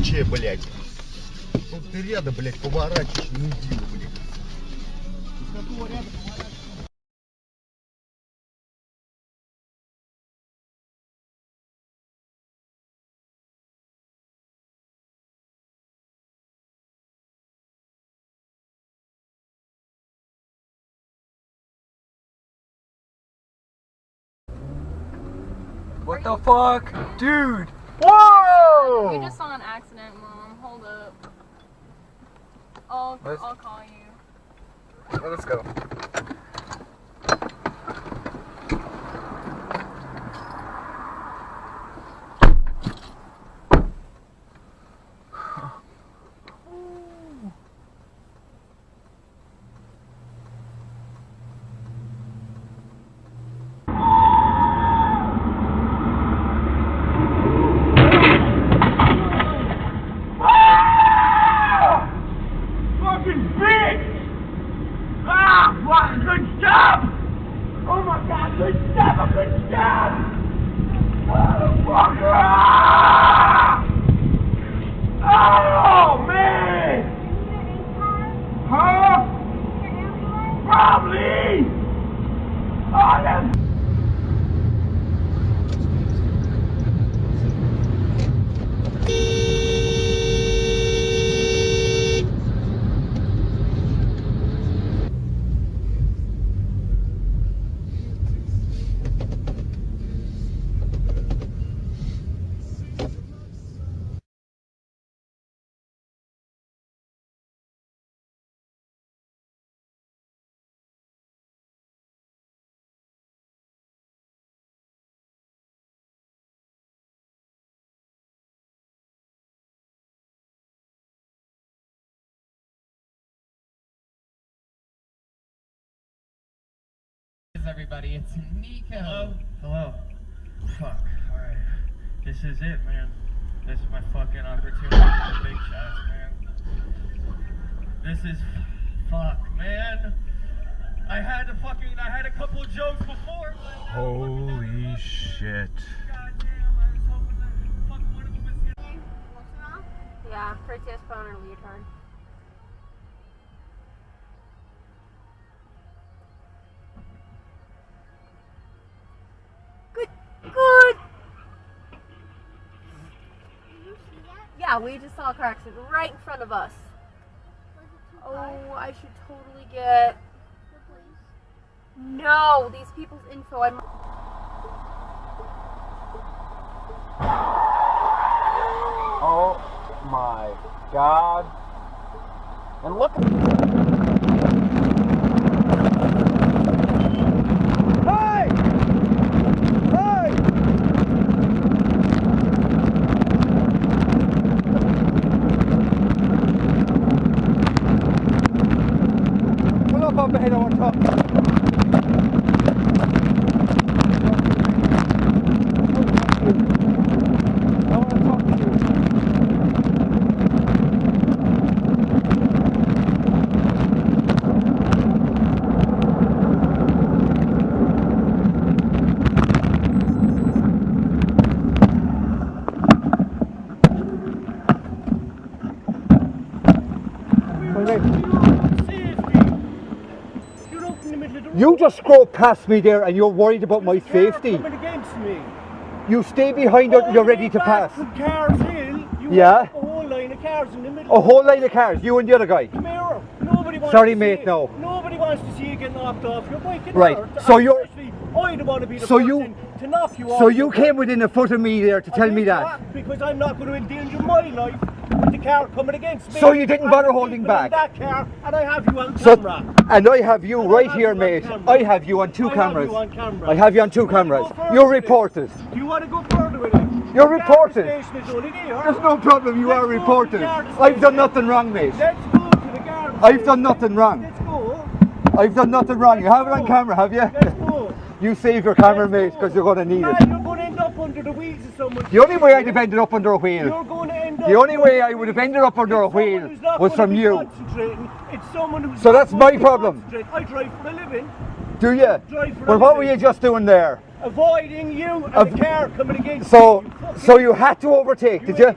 ебучая, блядь. Тут ты рядом, блядь, поворачиваешь, мудила, блядь. С какого ряда поворачиваешь? What the fuck? Dude! Whoa! We just saw an accident, Mom. Hold up. I'll call you. Well, let's go. Everybody, it's Nico. Hello? Hello. Fuck. Alright. This is it, man. This is my fucking opportunity for big shots, man. This is... Fuck, man. I had a couple of jokes before, but... Holy shit. Goddamn, I was hoping that fucking one of them was gonna... Yeah, Princess Boner leotard. Good. Did you see that? Yeah, we just saw a car accident right in front of us. Was it too Oh, far? I should totally get... The police? No, these people's info. Oh my god. And look at... Hey! Hey! Pull up behind, I want to talk. I want to talk to you. You just scrolled past me there and you're worried about my safety. Coming against me. You stay behind it and you're ready to pass. From Cars Hill, you Yeah? have a whole line of cars in the middle. A whole line of cars, you and the other guy. Come here. Nobody wants Sorry, to mate, see no. Nobody wants to see you get knocked off your bike. Right, so you're- I don't want to be the So person you- to knock you off. So you came within a foot of me there to tell me that. Because I'm not going to endanger my life with the car coming against me. So you didn't bother And the holding people in back? that car, and I have you on So, camera. and I have you right have here, you on mate. camera. I have you on two I cameras. have you on camera. I have you on two You wanna cameras. go further You're with it? reported. Do you want to go further with it? You're The reported. guard station is only there. There's no problem, you Let's are go to the reported. guard I've station. done nothing wrong, mate. Let's go to the guard I've station. done nothing wrong. Let's go. I've done nothing wrong. You have it on go. camera, have you? Let's go. You save your camera, Let's mate, go. because you're going to need Man, it. you're going to end up under the wheels of someone. The only way I'd have ended up under a wheel, You're going to end up the only way I under would have the ended up under a It's someone wheel who's not was gonna from be you. concentrating. It's someone who's So not that's gonna my be problem. concentrating. I drive for a living, Do you? Drive for But a what were living. you just doing there? avoiding you and Av- the car coming against So, you. so you had to overtake, did you?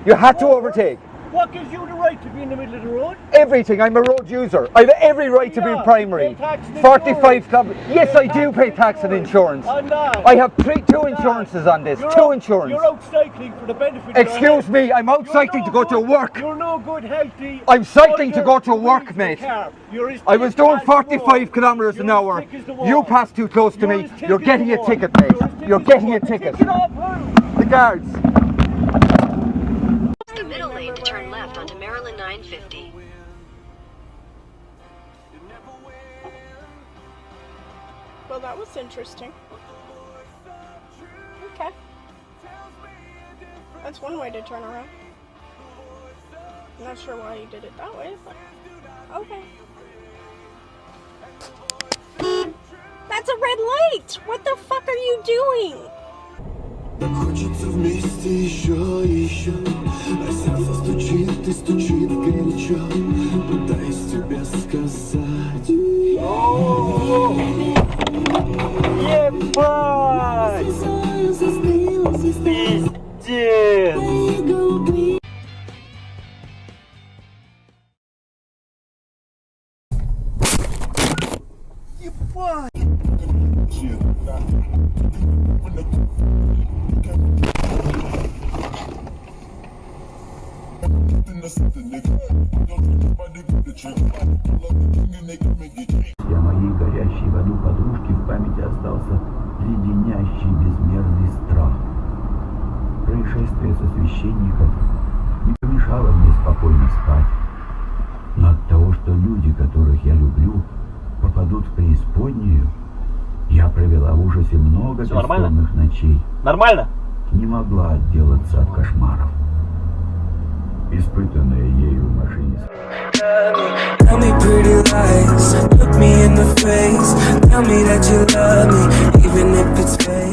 You had to overtake. What gives you the right to be in the middle of the road? Everything. I'm a road user. I have every right to be Yeah, primary. pay tax and 45 kilometers. Yes, Pay I do pay tax and insurance. On that. I have two insurances on this. Two insurance. You're out cycling for the benefit of Excuse your health. me, I'm out cycling to go to work. You're no good healthy. I'm cycling to go to You're work, weak mate. car. You're as I was thick doing as the wall. 45 kilometers an You're hour. as thick as the wall. You passed too close to You're me. as thick You're as getting the a wall. ticket, mate. You're as thick You're as the getting wall. a ticket. Take it off, hurry. The guards. The middle lane to turn left onto Maryland 950. Well, that was interesting. Okay. That's one way to turn around. I'm not sure why you did it that way, but okay. That's a red light! What the fuck are you doing? Хочется вместе еще и еще, а сердце стучит и стучит горячо, пытаясь тебе сказать. Я моей горящей в аду подружки в памяти остался леденящий безмерный страх. Происшествие со священником не помешало мне спокойно спать. Но от того, что люди, которых я люблю, попадут в преисподнюю, я провела в ужасе много бессонных ночей. Нормально? Не могла отделаться от кошмаров, испытанные ею в машине. Tell me pretty lies, look me in the face. Tell me that you love me, even if it's fake.